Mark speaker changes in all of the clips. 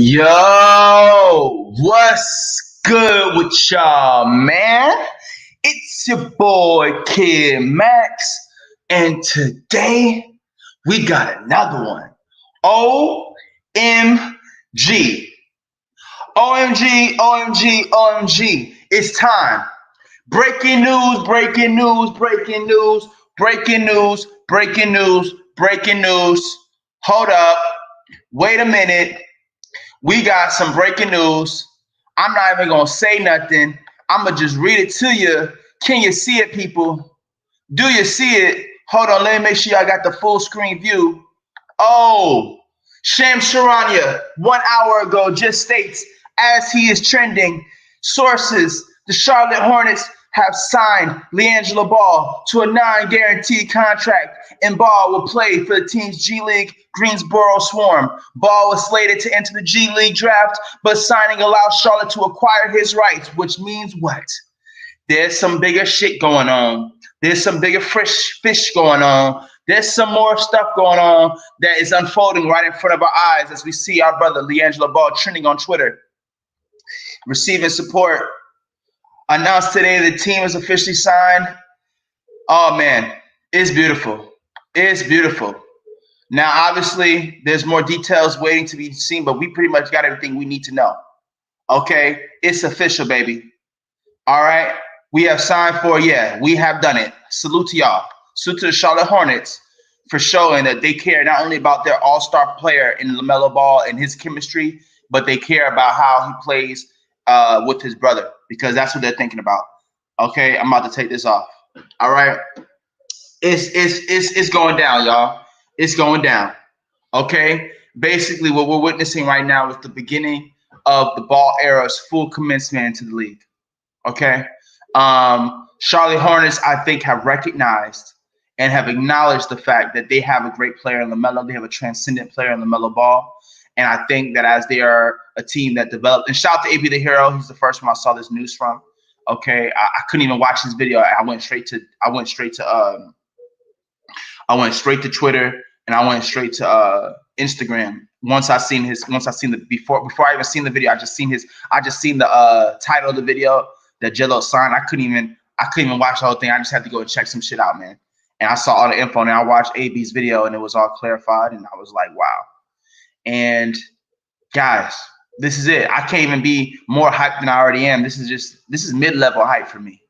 Speaker 1: Yo, what's good with y'all, man? It's your boy Kid Max, and today we got another one. OMG. OMG, OMG, OMG. It's time. Breaking news, breaking news, breaking news, breaking news, breaking news, breaking news. Hold up. Wait a minute. We got some breaking news. I'm not even gonna say nothing. I'm gonna just read it to you. Can you see it, people? Do you see it? Hold on, let me make sure I got the full screen view. Oh, Shams Charania, 1 hour ago, just states as he is trending. Sources: the Charlotte Hornets have signed Liangelo Ball to a non-guaranteed contract, and Ball will play for the team's G League Greensboro Swarm. Ball was slated to enter the G League draft, but signing allows Charlotte to acquire his rights, which means what? There's some bigger shit going on. There's some bigger fish going on. There's some more stuff going on that is unfolding right in front of our eyes as we see our brother Liangelo Ball trending on Twitter, receiving support. Announced today the team is officially signed. Oh man, it's beautiful. It's beautiful. Now, obviously, there's more details waiting to be seen, but we pretty much got everything we need to know. Okay, it's official, baby. All right, we have signed for, we have done it. Salute to y'all. Salute to the Charlotte Hornets for showing that they care not only about their all-star player in LaMelo Ball and his chemistry, but they care about how he plays with his brother, because that's what they're thinking about. Okay, I'm about to take this off. All right, it's going down, y'all. It's going down. Okay, basically what we're witnessing right now is the beginning of the Ball era's full commencement into the league. Okay, Charlotte Hornets, I think, have recognized and have acknowledged the fact that they have a great player in LaMelo. They have a transcendent player in LaMelo Ball. And I think that as they are a team that developed, and shout out to AB the Hero, he's the first one I saw this news from. Okay, I couldn't even watch this video. I went straight to Twitter, and I went straight to Instagram. Once I seen the before I even seen the video, I just seen the title of the video that Jello signed. I couldn't even watch the whole thing. I just had to go and check some shit out, man. And I saw all the info, and I watched AB's video, and it was all clarified, and I was like, wow. And guys, this is it. I can't even be more hyped than I already am. This is mid-level hype for me.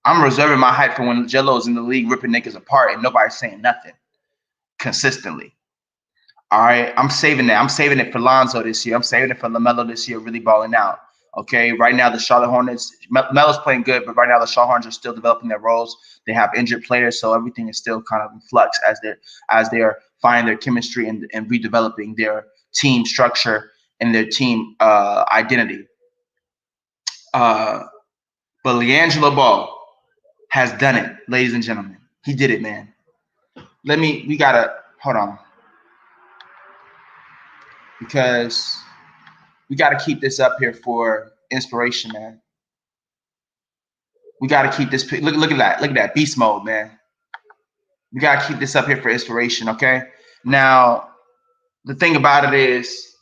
Speaker 1: I'm reserving my hype for when Jello's in the league ripping niggas apart and nobody's saying nothing consistently. All right, I'm saving that. I'm saving it for Lonzo this year. I'm saving it for LaMelo this year, really balling out. Okay, right now the Charlotte Hornets, Melo's playing good, but right now the Charlotte Hornets are still developing their roles. They have injured players, so everything is still kind of in flux as they're finding their chemistry and redeveloping their team structure and their team identity. But Liangelo Ball has done it, ladies and gentlemen. He did it, man. We gotta hold on, because we gotta keep this up here for inspiration, man. We gotta keep this. Look at that beast mode, man. We gotta keep this up here for inspiration, okay? Now, the thing about it is,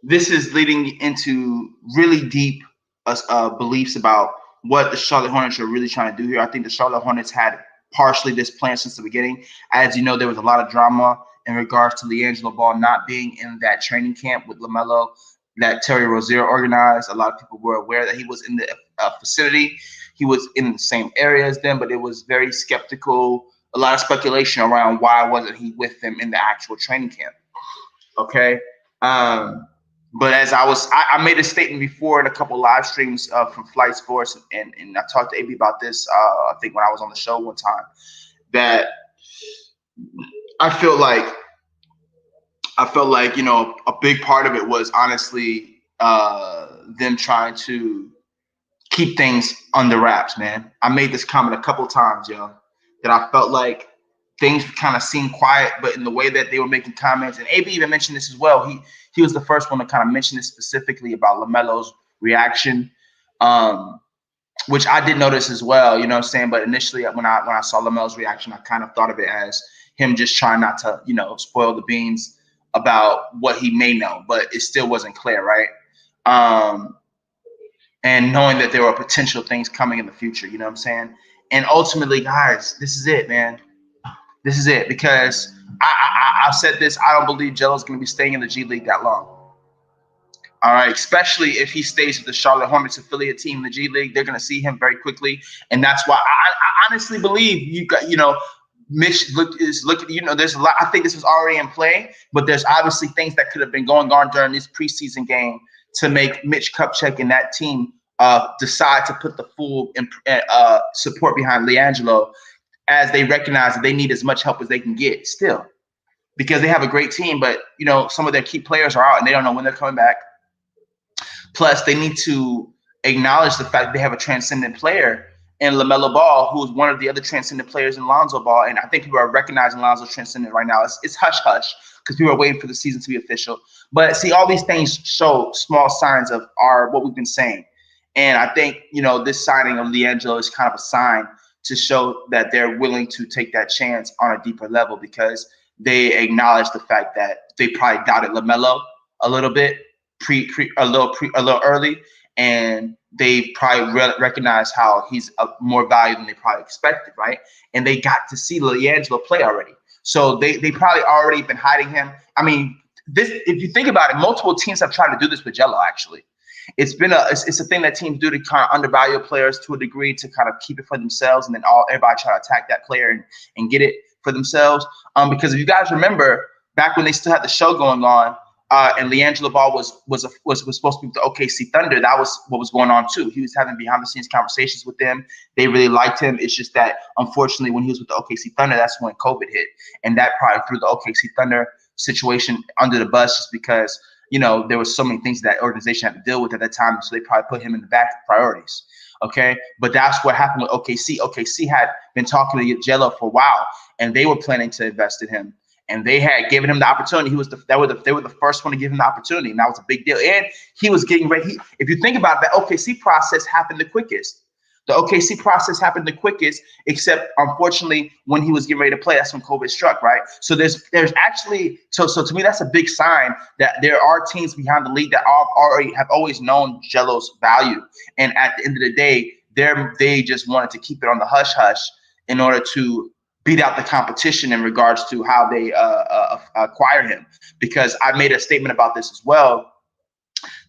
Speaker 1: this is leading into really deep beliefs about what the Charlotte Hornets are really trying to do here. I think the Charlotte Hornets had partially this plan since the beginning. As you know, there was a lot of drama in regards to Liangelo Ball not being in that training camp with LaMelo that Terry Rozier organized. A lot of people were aware that he was in the facility. He was in the same area as them, but it was very skeptical, a lot of speculation around why wasn't he with them in the actual training camp. Okay. But as I made a statement before in a couple live streams from Flight Sports, and I talked to AB about this, I think when I was on the show one time, that I felt like, you know, a big part of it was honestly them trying to keep things under wraps, man. I made this comment a couple times, yo, that I felt like things kind of seemed quiet, but in the way that they were making comments, and AB even mentioned this as well. He was the first one to kind of mention this specifically about LaMelo's reaction, which I did notice as well, you know what I'm saying? But initially when I saw LaMelo's reaction, I kind of thought of it as him just trying not to, you know, spoil the beans about what he may know, but it still wasn't clear, right? Um, and knowing that there were potential things coming in the future, you know what I'm saying? And ultimately, guys, this is it, man. This is it, because I've said this. I don't believe Gelo's going to be staying in the G League that long. All right, especially if he stays with the Charlotte Hornets affiliate team in the G League, they're going to see him very quickly, and that's why I honestly believe Mitch is looking. There's a lot. I think this was already in play, but there's obviously things that could have been going on during this preseason game to make Mitch Kupchak and that team decide to put the full support behind Liangelo, as they recognize that they need as much help as they can get still, because they have a great team, but some of their key players are out and they don't know when they're coming back. Plus, they need to acknowledge the fact that they have a transcendent player in LaMelo Ball, who is one of the other transcendent players in Lonzo Ball. And I think people are recognizing Lonzo's transcendent right now. It's hush-hush because people are waiting for the season to be official. But see, all these things show small signs of what we've been saying. And I think, this signing of Liangelo is kind of a sign to show that they're willing to take that chance on a deeper level, because they acknowledge the fact that they probably doubted LaMelo a little bit, a little early, and they probably recognize how he's more value than they probably expected, right? And they got to see Liangelo play already, so they probably already been hiding him. I mean, if you think about it, multiple teams have tried to do this with Gelo. Actually, it's a thing that teams do to kind of undervalue players to a degree, to kind of keep it for themselves, and then everybody try to attack that player and get it for themselves. Because if you guys remember, back when they still had the show going on, and Liangelo Ball was supposed to be with the OKC Thunder, that was what was going on too. He was having behind the scenes conversations with them. They really liked him. It's just that, unfortunately, when he was with the OKC Thunder, that's when COVID hit, and that probably threw the OKC Thunder situation under the bus, just because there was so many things that organization had to deal with at that time, so they probably put him in the back of priorities. Okay, but that's what happened with OKC. OKC had been talking to Gelo for a while, and they were planning to invest in him. And they had given him the opportunity. They were the first one to give him the opportunity, and that was a big deal. And he was getting ready. If you think about it, the OKC process happened the quickest. The OKC process happened the quickest, except unfortunately, when he was getting ready to play, that's when COVID struck, right? So there's actually so to me, that's a big sign that there are teams behind the league that have always known Gelo's value, and at the end of the day, they just wanted to keep it on the hush hush in order to beat out the competition in regards to how they acquire him. Because I made a statement about this as well,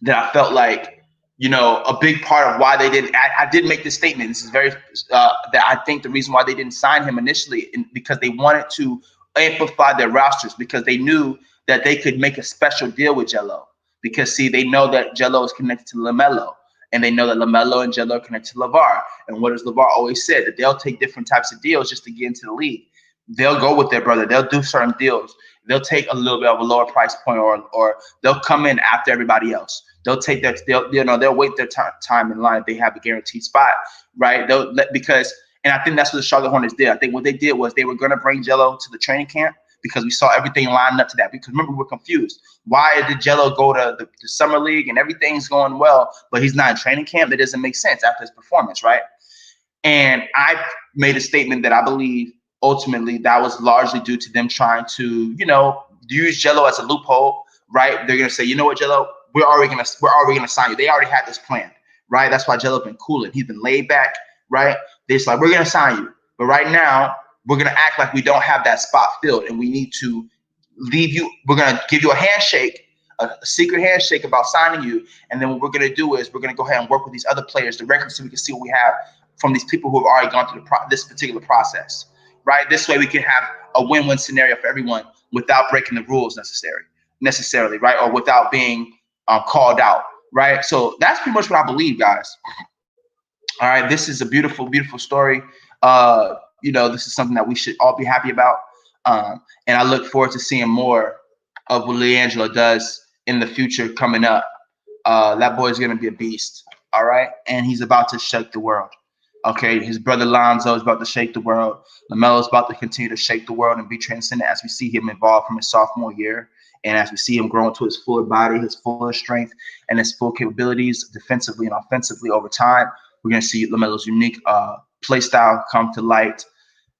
Speaker 1: that I felt like, a big part of why they didn't. I did make this statement. This is very that I think the reason why they didn't sign him initially, because they wanted to amplify their rosters, because they knew that they could make a special deal with Gelo. Because see, they know that Gelo is connected to LaMelo. And they know that LaMelo and Gelo are connected to LeVar. And what has LeVar always said? That they'll take different types of deals just to get into the league. They'll go with their brother. They'll do certain deals. They'll take a little bit of a lower price point, or they'll come in after everybody else. They'll take their, they'll wait their time in line if they have a guaranteed spot, right? And I think that's what the Charlotte Hornets did. I think what they did was they were going to bring Gelo to the training camp, because we saw everything lined up to that. Because remember, we were confused. Why did Gelo go to the summer league and everything's going well, but he's not in training camp? That doesn't make sense after his performance, right? And I made a statement that I believe ultimately that was largely due to them trying to, use Gelo as a loophole, right? They're gonna say, you know what, Gelo, we're already gonna sign you. They already had this plan, right? That's why Gelo's been cooling. He's been laid back, right? They're just like, we're gonna sign you, but right now, we're going to act like we don't have that spot filled, and we need to leave you. We're going to give you a handshake, a secret handshake about signing you. And then what we're going to do is we're going to go ahead and work with these other players directly, so we can see what we have from these people who have already gone through this particular process, right? This way we can have a win-win scenario for everyone without breaking the rules necessarily, right? Or without being called out, right? So that's pretty much what I believe, guys. All right, this is a beautiful, beautiful story. This is something that we should all be happy about. And I look forward to seeing more of what Liangelo does in the future coming up. That boy's going to be a beast. All right. And he's about to shake the world. Okay. His brother Lonzo is about to shake the world. LaMelo is about to continue to shake the world and be transcendent as we see him evolve from his sophomore year. And as we see him grow into his fuller body, his fuller strength, and his full capabilities defensively and offensively over time, we're going to see LaMelo's unique play style come to light.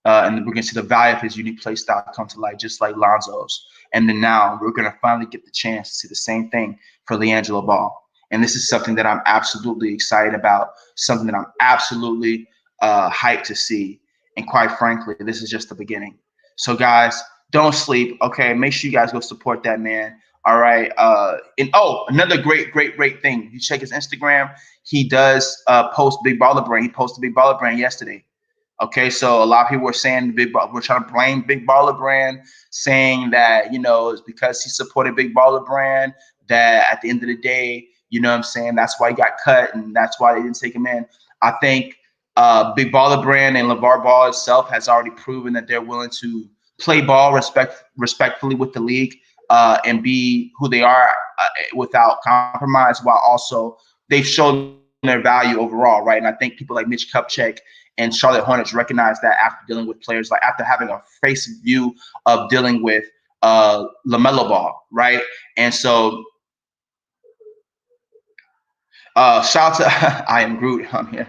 Speaker 1: and we're going to see the value of his unique play style come to light, just like Lonzo's. And then now we're going to finally get the chance to see the same thing for Liangelo Ball. And this is something that I'm absolutely excited about, something that I'm absolutely hyped to see. And quite frankly, this is just the beginning. So guys, don't sleep. Okay, make sure you guys go support that man. All right. And another great thing. You check his Instagram. He does post Big Baller Brand. He posted Big Baller Brand yesterday. Okay, so a lot of people were saying we're trying to blame Big Baller Brand, saying that, you know, it's because he supported Big Baller Brand that at the end of the day, you know what I'm saying, that's why he got cut and that's why they didn't take him in. I think Big Baller Brand and LeVar Ball itself has already proven that they're willing to play ball respectfully with the league and be who they are without compromise, while also they've shown their value overall, right? And I think people like Mitch Kupchak and Charlotte Hornets recognize that after dealing with players, like after having a face view of dealing with LaMelo Ball, right? And so shout out to I am Groot on here.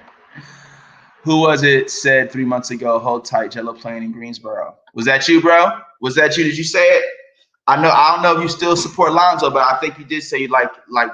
Speaker 1: Who was it said 3 months ago, hold tight, Jello playing in Greensboro? Was that you, bro? Was that you? Did you say it? I don't know if you still support Lonzo, but I think you did say you like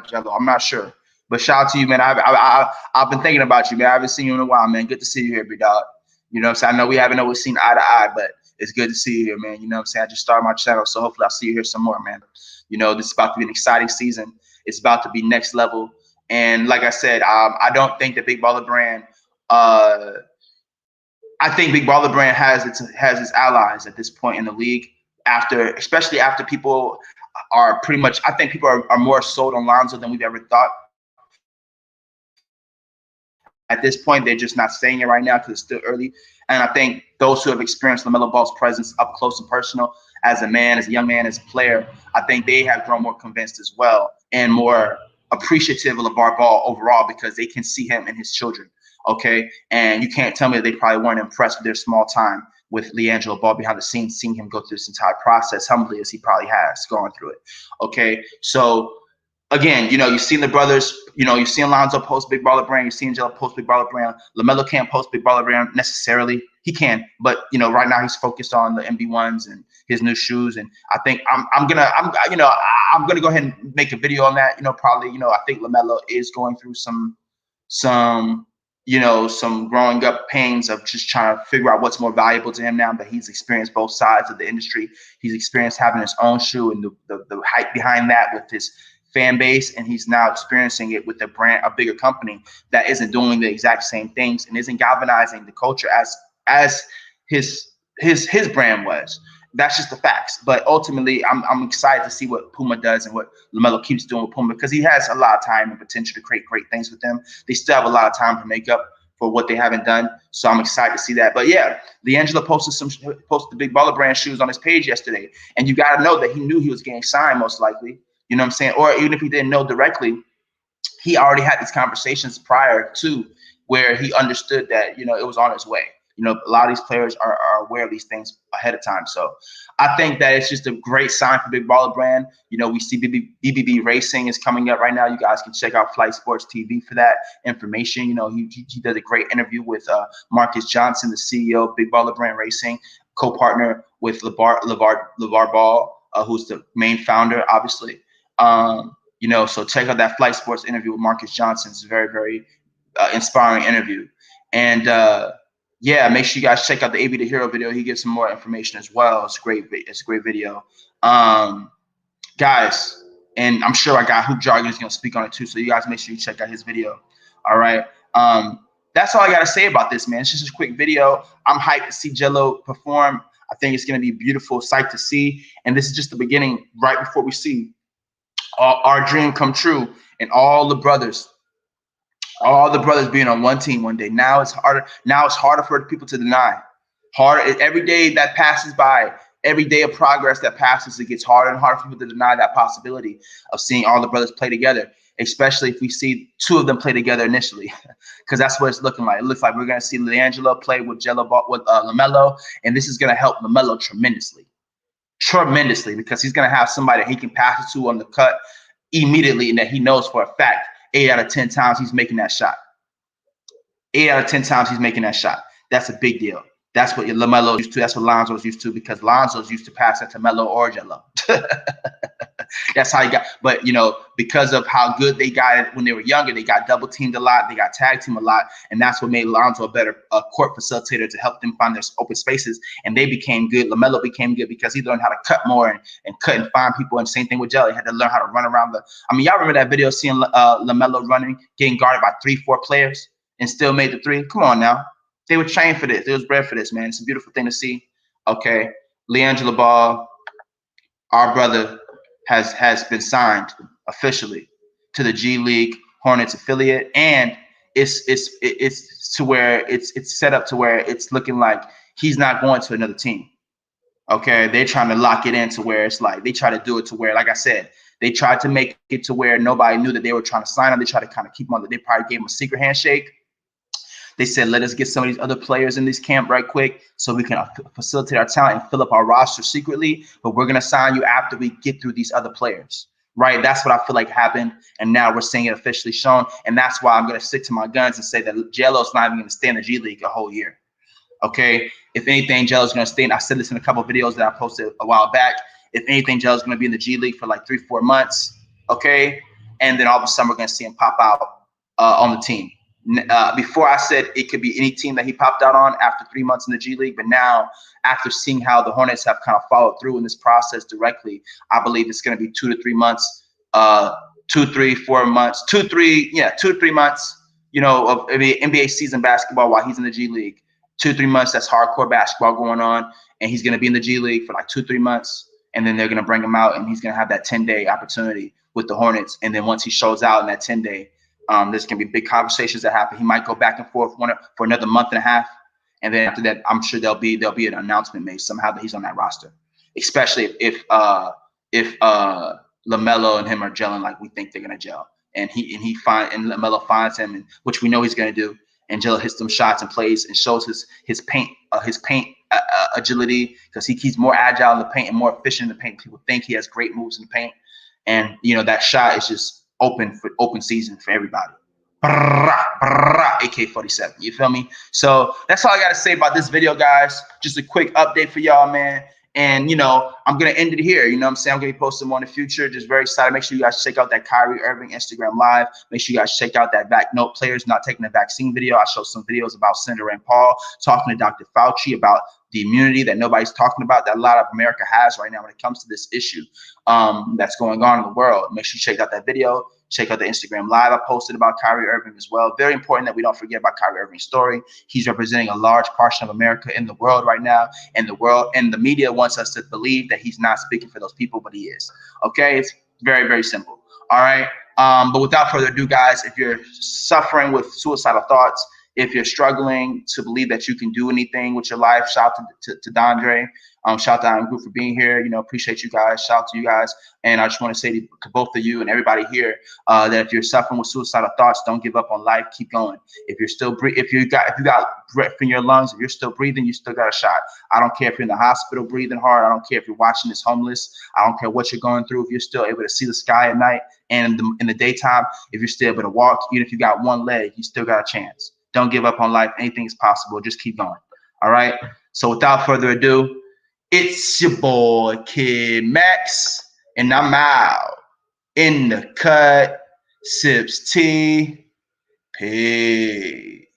Speaker 1: Jello. I'm not sure. But shout out to you, man. I've been thinking about you, man. I haven't seen you in a while, man. Good to see you here, big dog. You know what I'm saying? I know we haven't always seen eye to eye, but it's good to see you here, man. You know what I'm saying? I just started my channel, so hopefully I'll see you here some more, man. You know, this is about to be an exciting season. It's about to be next level. And like I said, I don't think that Big Baller Brand I think Big Baller Brand has its allies at this point in the league. Especially after people are pretty much, I think people are more sold on Lonzo than we've ever thought. At this point, they're just not saying it right now because it's still early. And I think those who have experienced LaMelo Ball's presence up close and personal as a man, as a young man, as a player, I think they have grown more convinced as well and more appreciative of LeVar Ball overall because they can see him and his children. Okay. And you can't tell me that they probably weren't impressed with their small time with Liangelo Ball behind the scenes, seeing him go through this entire process humbly as he probably has gone through it. Okay. So again, you know, you've seen the brothers, you know, you've seen Lonzo post Big Baller Brand, you've seen Jello post Big Baller Brand. LaMelo can't post Big Baller Brand necessarily. He can, but you know, right now he's focused on the MB1s and his new shoes. And I think I'm gonna go ahead and make a video on that. You know, probably, you know, I think LaMelo is going through some growing up pains of just trying to figure out what's more valuable to him now that he's experienced both sides of the industry. He's experienced having his own shoe and the hype behind that with his fan base, and he's now experiencing it with a bigger company that isn't doing the exact same things and isn't galvanizing the culture as his brand was. That's just the facts. But ultimately, I'm excited to see what Puma does and what LaMelo keeps doing with Puma because he has a lot of time and potential to create great things with them. They still have a lot of time to make up for what they haven't done. So I'm excited to see that. But yeah, Liangelo posted the Big Baller Brand shoes on his page yesterday. And you got to know that he knew he was getting signed most likely. You know what I'm saying? Or even if he didn't know directly, he already had these conversations prior to where he understood that, you know, it was on its way. You know, a lot of these players are aware of these things ahead of time. So I think that it's just a great sign for Big Baller Brand. You know, we see BBB Racing is coming up right now. You guys can check out Flight Sports TV for that information. You know, he did a great interview with Marcus Johnson, the CEO of Big Baller Brand Racing, co-partner with LeVar Ball, who's the main founder, obviously. You know, so check out that Flight Sports interview with Marcus Johnson. It's a very, very inspiring interview. And yeah, make sure you guys check out the AB the Hero video. He gives some more information as well. It's great. It's a great video. Guys, and I'm sure our guy Hoop Jargon is going to speak on it too. So you guys make sure you check out his video. All right. That's all I got to say about this, man. It's just a quick video. I'm hyped to see Jello perform. I think it's going to be a beautiful sight to see. And this is just the beginning, right before we see our dream come true and all the brothers being on one team one day. Now it's harder for people to deny. Every day that passes by, every day of progress that passes, it gets harder and harder for people to deny that possibility of seeing all the brothers play together, especially if we see two of them play together initially, because that's what it's looking like. It looks like we're going to see Liangelo play with LaMelo, and this is going to help LaMelo tremendously, because he's going to have somebody that he can pass it to on the cut immediately, and that he knows for a fact 8 out of 10 times he's making that shot. 8 out of 10 times he's making that shot. That's a big deal. That's what LaMelo's used to. That's what Lonzo's used to, because Lonzo's used to pass it to Melo or Jello. That's how he got. But, you know, because of how good they got it when they were younger, they got double teamed a lot. They got tag teamed a lot. And that's what made Lonzo a better court facilitator to help them find their open spaces. And they became good. LaMelo became good because he learned how to cut more and cut and find people. And same thing with Jelly. He had to learn how to run around I mean, y'all remember that video seeing LaMelo running, getting guarded by 3-4 players and still made the three? Come on now. They were trained for this. They was bred for this, man. It's a beautiful thing to see. Okay. Liangelo Ball, our brother, has been signed officially to the G League Hornets affiliate, and it's to where it's set up to where it's looking like he's not going to another team. Okay, they're trying to lock it in to where it's like they try to do it to where, like I said, they tried to make it to where nobody knew that they were trying to sign him. They tried to kind of keep him on. They probably gave him a secret handshake. They said, let us get some of these other players in this camp right quick so we can facilitate our talent and fill up our roster secretly. But we're going to sign you after we get through these other players. Right? That's what I feel like happened. And now we're seeing it officially shown. And that's why I'm going to stick to my guns and say that Jello's not even going to stay in the G League a whole year. Okay? If anything, Jello's going to stay in. I said this in a couple of videos that I posted a while back. If anything, Jello's going to be in the G League for like 3-4 months. Okay? And then all of a sudden, we're going to see him pop out on the team. Before I said it could be any team that he popped out on after 3 months in the G League, but now after seeing how the Hornets have kind of followed through in this process directly, I believe it's going to be 2 to 3 months, 2, 3, 4 months, 2 to 3 months, you know, of NBA season basketball while he's in the G League. 2 to 3 months, that's hardcore basketball going on, and he's going to be in the G League for like 2 to 3 months, and then they're going to bring him out, and he's going to have that 10-day opportunity with the Hornets, and then once he shows out in that 10-day, there's going to be big conversations that happen. He might go back and forth for another month and a half. And then after that, I'm sure there'll be an announcement made somehow that he's on that roster, especially if LaMelo and him are gelling like we think they're going to gel. And LaMelo finds him, and which we know he's going to do. And Jello hits some shots and plays and shows his paint agility, because he's more agile in the paint and more efficient in the paint. People think he has great moves in the paint. And, you know, that shot is just open season for everybody. AK-47. You feel me? So that's all I got to say about this video, guys. Just a quick update for y'all, man. And, you know, I'm going to end it here. You know what I'm saying? I'm going to be posting more in the future. Just very excited. Make sure you guys check out that Kyrie Irving Instagram Live. Make sure you guys check out that note players not taking the vaccine video. I showed some videos about Senator Rand Paul talking to Dr. Fauci about the immunity that nobody's talking about, that a lot of America has right now when it comes to this issue that's going on in the world. Make sure you check out that video. Check out the Instagram Live I posted about Kyrie Irving as well. Very important that we don't forget about Kyrie Irving's story. He's representing a large portion of America in the world right now, and the media wants us to believe that he's not speaking for those people, but he is. Okay, it's very, very simple. All right, but without further ado, guys, if you're suffering with suicidal thoughts, if you're struggling to believe that you can do anything with your life, shout out to Dondre. Shout out to Group for being here. You know, appreciate you guys. Shout out to you guys. And I just want to say to both of you and everybody here that if you're suffering with suicidal thoughts, don't give up on life. Keep going. If you're still if you got breath in your lungs, if you're still breathing, you still got a shot. I don't care if you're in the hospital breathing hard. I don't care if you're watching this homeless. I don't care what you're going through. If you're still able to see the sky at night and in the daytime, if you're still able to walk, even if you got one leg, you still got a chance. Don't give up on life. Anything is possible. Just keep going. All right. So without further ado, it's your boy Kid Max, and I'm out in the cut. Sips tea. Peace.